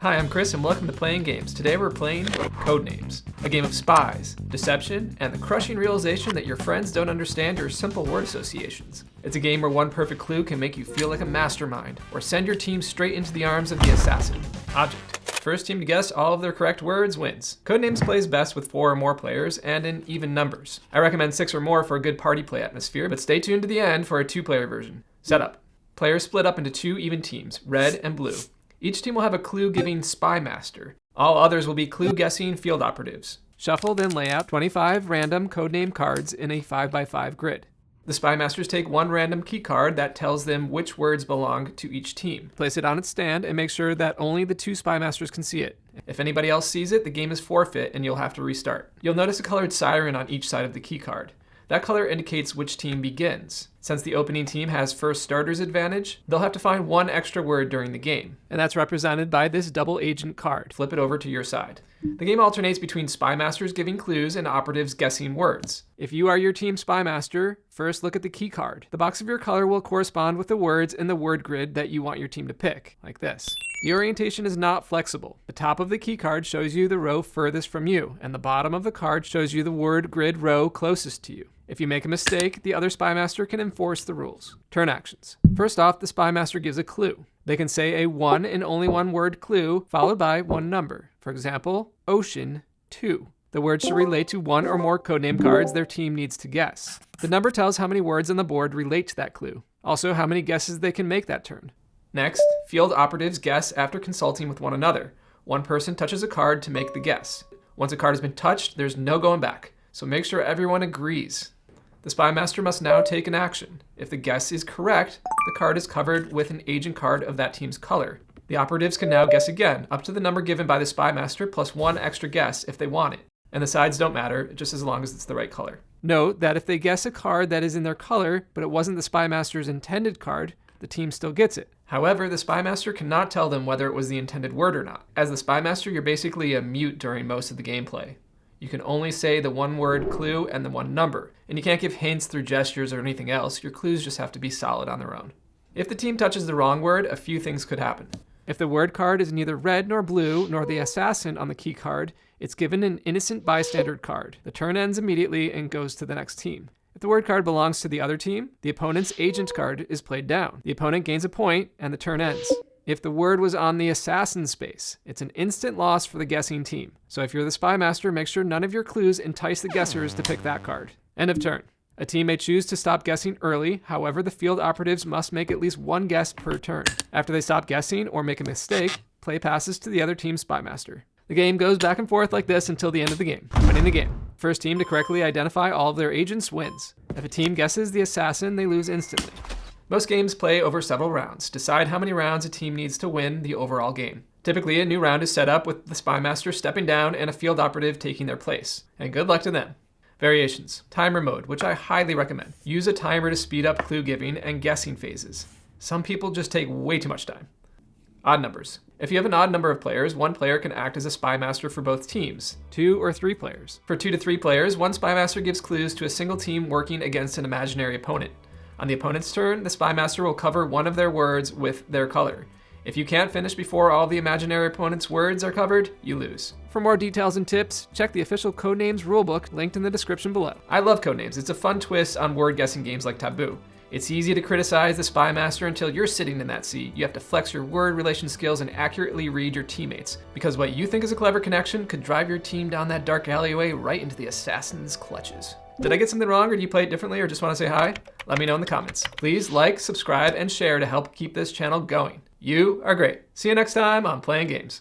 Hi, I'm Chris and welcome to Playing Games. Today we're playing Codenames, a game of spies, deception, and the crushing realization that your friends don't understand your simple word associations. It's a game where one perfect clue can make you feel like a mastermind, or send your team straight into the arms of the assassin. Object. First team to guess all of their correct words wins. Codenames plays best with 4 or more players and in even numbers. I recommend 6 or more for a good party play atmosphere, but stay tuned to the end for a 2-player version. Setup. Players split up into 2 even teams, red and blue. Each team will have a clue-giving Spymaster. All others will be clue-guessing field operatives. Shuffle, then lay out 25 random codename cards in a 5x5 grid. The Spymasters take one random key card that tells them which words belong to each team. Place it on its stand and make sure that only the 2 Spymasters can see it. If anybody else sees it, the game is forfeit and you'll have to restart. You'll notice a colored siren on each side of the key card. That color indicates which team begins. Since the opening team has first starter's advantage, they'll have to find 1 extra word during the game, and that's represented by this double agent card. Flip it over to your side. The game alternates between Spymasters giving clues and operatives guessing words. If you are your team Spymaster, first look at the key card. The box of your color will correspond with the words in the word grid that you want your team to pick, like this. The orientation is not flexible. The top of the key card shows you the row furthest from you, and the bottom of the card shows you the word grid row closest to you. If you make a mistake, the other Spymaster can enforce the rules. Turn actions. First off, the Spymaster gives a clue. They can say a 1 and only 1 word clue followed by 1 number. For example, Ocean 2. The word should relate to 1 or more codename cards their team needs to guess. The number tells how many words on the board relate to that clue. Also, how many guesses they can make that turn. Next, field operatives guess after consulting with one another. One person touches a card to make the guess. Once a card has been touched, there's no going back, so make sure everyone agrees. The Spymaster must now take an action. If the guess is correct, the card is covered with an agent card of that team's color. The operatives can now guess again, up to the number given by the Spymaster plus 1 extra guess if they want it. And the sides don't matter, just as long as it's the right color. Note that if they guess a card that is in their color, but it wasn't the Spymaster's intended card, the team still gets it. However, the Spymaster cannot tell them whether it was the intended word or not. As the Spymaster, you're basically a mute during most of the gameplay. You can only say the 1 word clue and the 1 number, and you can't give hints through gestures or anything else. Your clues just have to be solid on their own. If the team touches the wrong word, a few things could happen. If the word card is neither red nor blue nor the assassin on the key card, it's given an innocent bystander card. The turn ends immediately and goes to the next team. If the word card belongs to the other team, the opponent's agent card is played down. The opponent gains a point and the turn ends. If the word was on the assassin space, it's an instant loss for the guessing team. So if you're the Spymaster, make sure none of your clues entice the guessers to pick that card. End of turn. A team may choose to stop guessing early, however the field operatives must make at least 1 guess per turn. After they stop guessing or make a mistake, play passes to the other team's Spymaster. The game goes back and forth like this until the end of the game. Winning the game. First team to correctly identify all of their agents wins. If a team guesses the assassin, they lose instantly. Most games play over several rounds. Decide how many rounds a team needs to win the overall game. Typically, a new round is set up with the Spymaster stepping down and a field operative taking their place. And good luck to them. Variations. Timer mode, which I highly recommend. Use a timer to speed up clue giving and guessing phases. Some people just take way too much time. Odd numbers. If you have an odd number of players, 1 player can act as a Spymaster for both teams, 2 or 3 players. For 2 to 3 players, 1 Spymaster gives clues to a single team working against an imaginary opponent. On the opponent's turn, the Spymaster will cover 1 of their words with their color. If you can't finish before all the imaginary opponent's words are covered, you lose. For more details and tips, check the official Codenames rulebook linked in the description below. I love Codenames. It's a fun twist on word guessing games like Taboo. It's easy to criticize the Spymaster until you're sitting in that seat. You have to flex your word relation skills and accurately read your teammates, because what you think is a clever connection could drive your team down that dark alleyway right into the assassin's clutches. Did I get something wrong, or do you play it differently, or just want to say hi? Let me know in the comments. Please like, subscribe, and share to help keep this channel going. You are great. See you next time on Playing Games.